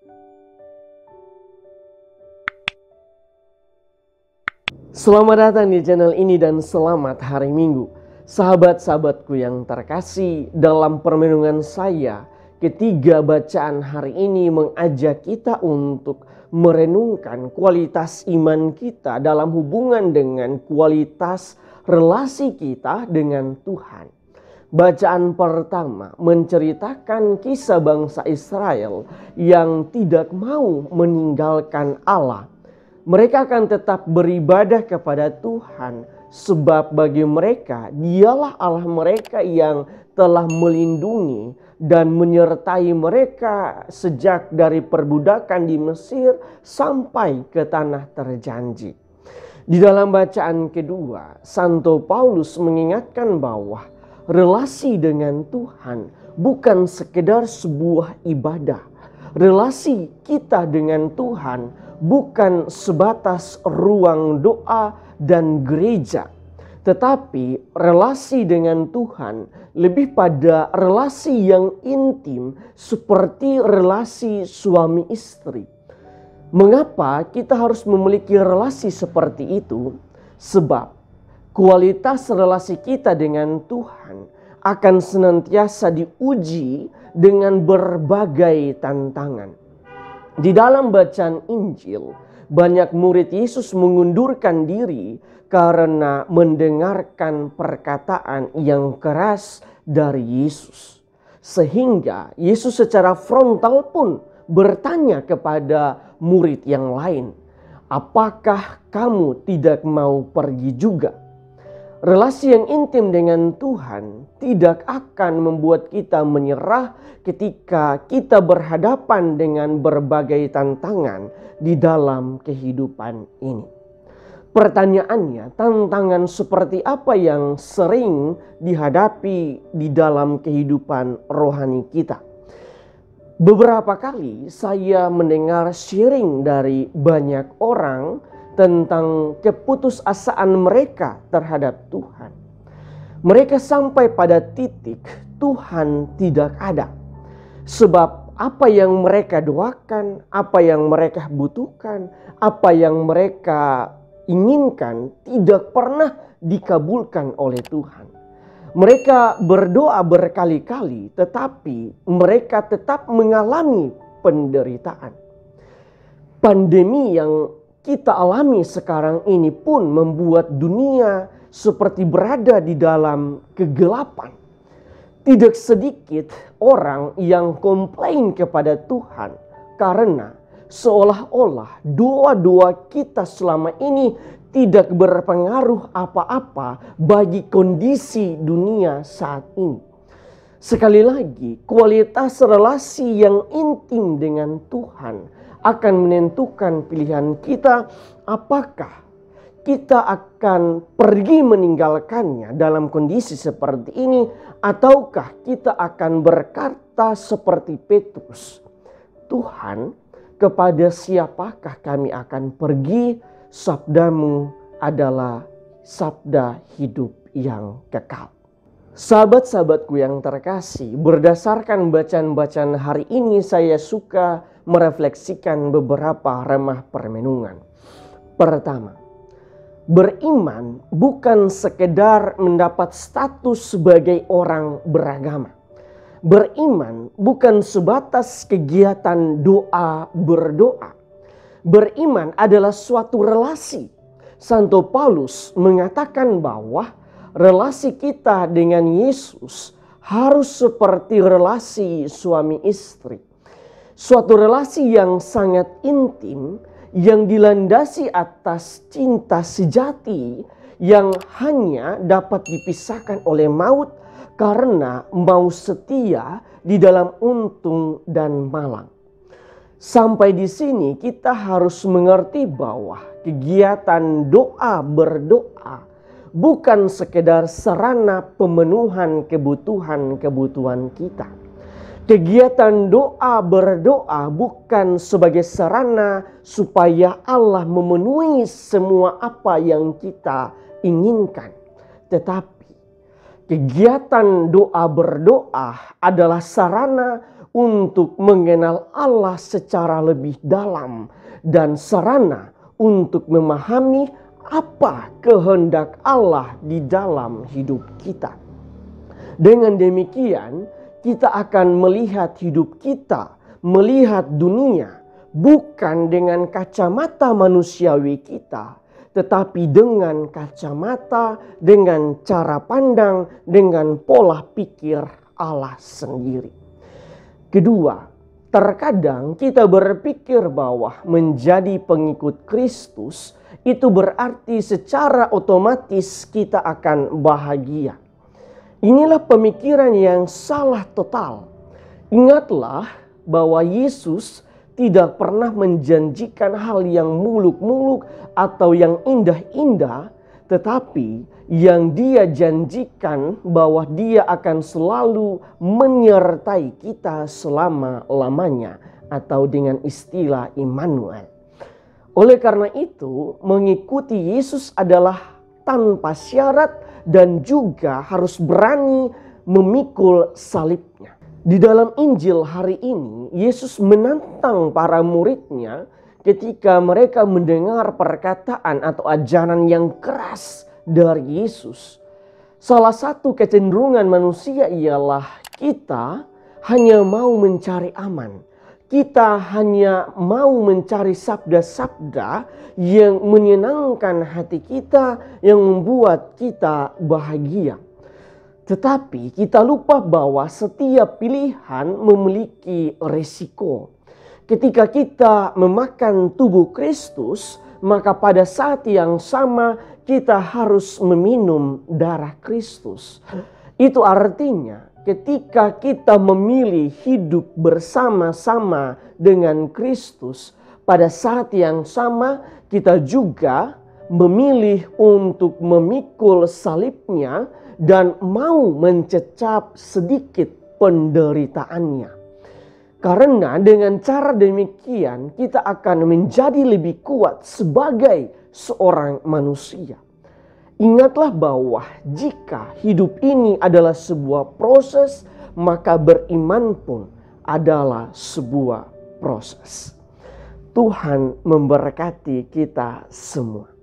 Selamat datang di channel ini dan selamat hari Minggu. Sahabat-sahabatku yang terkasih, dalam permenungan saya, ketiga bacaan hari ini mengajak kita untuk merenungkan kualitas iman kita dalam hubungan dengan kualitas relasi kita dengan Tuhan. Bacaan pertama menceritakan kisah bangsa Israel yang tidak mau meninggalkan Allah. Mereka akan tetap beribadah kepada Tuhan sebab bagi mereka dialah Allah mereka yang telah melindungi dan menyertai mereka sejak dari perbudakan di Mesir sampai ke tanah terjanji. Di dalam bacaan kedua, Santo Paulus mengingatkan bahwa relasi dengan Tuhan bukan sekedar sebuah ibadah. Relasi kita dengan Tuhan bukan sebatas ruang doa dan gereja, tetapi relasi dengan Tuhan lebih pada relasi yang intim seperti relasi suami istri. Mengapa kita harus memiliki relasi seperti itu? Sebab kualitas relasi kita dengan Tuhan akan senantiasa diuji dengan berbagai tantangan. Di dalam bacaan Injil, banyak murid Yesus mengundurkan diri karena mendengarkan perkataan yang keras dari Yesus. Sehingga Yesus secara frontal pun bertanya kepada murid yang lain, "Apakah kamu tidak mau pergi juga?" Relasi yang intim dengan Tuhan tidak akan membuat kita menyerah ketika kita berhadapan dengan berbagai tantangan di dalam kehidupan ini. Pertanyaannya, tantangan seperti apa yang sering dihadapi di dalam kehidupan rohani kita? Beberapa kali saya mendengar sharing dari banyak orang tentang keputusasaan mereka terhadap Tuhan. Mereka sampai pada titik Tuhan tidak ada. Sebab apa yang mereka doakan, apa yang mereka butuhkan, apa yang mereka inginkan tidak pernah dikabulkan oleh Tuhan. Mereka berdoa berkali-kali tetapi mereka tetap mengalami penderitaan. Pandemi yang kita alami sekarang ini pun membuat dunia seperti berada di dalam kegelapan. Tidak sedikit orang yang komplain kepada Tuhan karena seolah-olah doa-doa kita selama ini tidak berpengaruh apa-apa bagi kondisi dunia saat ini. Sekali lagi, kualitas relasi yang intim dengan Tuhan akan menentukan pilihan kita, apakah kita akan pergi meninggalkannya dalam kondisi seperti ini, ataukah kita akan berkata seperti Petrus, "Tuhan, kepada siapakah kami akan pergi? Sabdamu adalah sabda hidup yang kekal." Sahabat-sahabatku yang terkasih, berdasarkan bacaan-bacaan hari ini saya suka merefleksikan beberapa remah permenungan. Pertama, beriman bukan sekedar mendapat status sebagai orang beragama. Beriman bukan sebatas kegiatan doa berdoa. Beriman adalah suatu relasi. Santo Paulus mengatakan bahwa relasi kita dengan Yesus harus seperti relasi suami istri. Suatu relasi yang sangat intim yang dilandasi atas cinta sejati yang hanya dapat dipisahkan oleh maut karena mau setia di dalam untung dan malang. Sampai di sini kita harus mengerti bahwa kegiatan doa berdoa bukan sekedar sarana pemenuhan kebutuhan-kebutuhan kita. Kegiatan doa berdoa bukan sebagai sarana supaya Allah memenuhi semua apa yang kita inginkan. Tetapi Kegiatan doa berdoa adalah sarana untuk mengenal Allah secara lebih dalam dan sarana untuk memahami apa kehendak Allah di dalam hidup kita. Dengan demikian, kita akan melihat hidup kita, melihat dunia bukan dengan kacamata manusiawi kita, tetapi dengan kacamata, dengan cara pandang, dengan pola pikir Allah sendiri. Kedua, terkadang kita berpikir bahwa menjadi pengikut Kristus itu berarti secara otomatis kita akan bahagia. Inilah pemikiran yang salah total. Ingatlah bahwa Yesus tidak pernah menjanjikan hal yang muluk-muluk atau yang indah-indah, tetapi yang Dia janjikan bahwa Dia akan selalu menyertai kita selama-lamanya, atau dengan istilah Immanuel. Oleh karena itu, mengikuti Yesus adalah tanpa syarat dan juga harus berani memikul salibnya. Di dalam Injil hari ini, Yesus menantang para muridnya ketika mereka mendengar perkataan atau ajaran yang keras dari Yesus. Salah satu kecenderungan manusia ialah kita hanya mau mencari aman. Kita hanya mau mencari sabda-sabda yang menyenangkan hati kita, yang membuat kita bahagia. Tetapi kita lupa bahwa setiap pilihan memiliki resiko. Ketika kita memakan tubuh Kristus, maka pada saat yang sama kita harus meminum darah Kristus. Itu artinya ketika kita memilih hidup bersama-sama dengan Kristus, pada saat yang sama kita juga memilih untuk memikul salibnya dan mau mencecap sedikit penderitaannya. Karena dengan cara demikian kita akan menjadi lebih kuat sebagai seorang manusia. Ingatlah bahwa jika hidup ini adalah sebuah proses, maka beriman pun adalah sebuah proses. Tuhan memberkati kita semua.